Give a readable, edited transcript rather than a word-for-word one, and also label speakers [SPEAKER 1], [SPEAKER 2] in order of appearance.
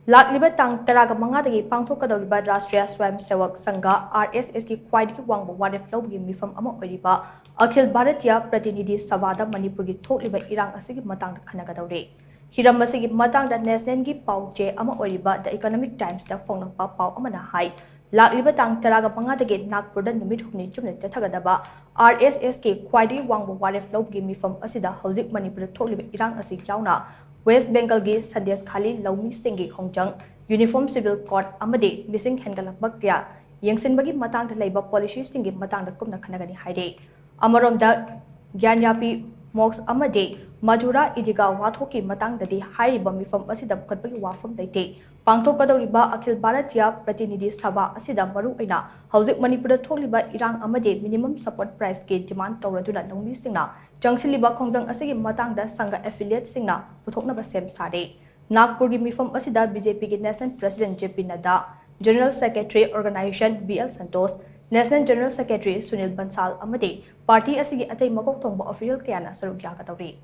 [SPEAKER 1] LAKLIBA TANG taraga mangadagi PANGTHOKKADOURIBA RASHTRIYA SWAYAMSEVAK SANGH RSS की ख्वाइदगी वांगबा WAREP लौबगी मीफम अमा ओइरिबा अखिल भारतीय प्रतिनिधि सभा दा मणिपुर की थोकलिबा इरांग असिगी मतंगदा खनगदौरे हिरम असिगी मतंगदा नेशनल की पाउचे अमा ओइरिबा द इकोनॉमिक टाइम्स दा फोंगनपा पाउ अमना हाई LAKLIBA TANG taraga mangadagi Nagpur दा नुमित हुमनि चुमने चथगदबा RSS की ख्वाइदगी वांगबा WAREP लौबगी मीफम असिदा हौजिक मणिपुर थोकलिबा इरांग असिगी यावना वेस्ट बेंगल की संदेश खाली लौमी सिंगी खोंजंग यूनिफॉर्म सिविल कोड अमदे मिसिंग हेनगलकबा क्या यंगसिनबगी मतंगदा लेबा पॉलिसी सिंगी मतंगदा कुमना खनगनी हाइरे अमरोमदा ज्ञानयापी मॉक्स अमदे मधुरा इदिगा वाथोकी मतंगददी हाइरिबा मिफम असिदा बुखतबगी वाफम लेते पांगथोक्कदौरिबा अखिल भारतीय प्रतिनिधि सभा असिदा मरुअइना हौजिक मणिपुर थोकलिबा इरांग अमदे मिनिमम सपोर्ट प्राइस के डिमांड तौरदुना लौमी सिंगना चंगसिलिबा खोंजंग असिगी मतंगदा संघ एफिलिएट सिंगना पुथोकनबा सेम सारे नागपुर की मिफम असिदा बीजेपी की national president JP Nadda general secretary organisation BL Santosh national general secretary Sunil Bansal अमदे पार्टी असिगी अतै मकोक थोंबा ऑफिशियल कयाना सरुक यागदौरी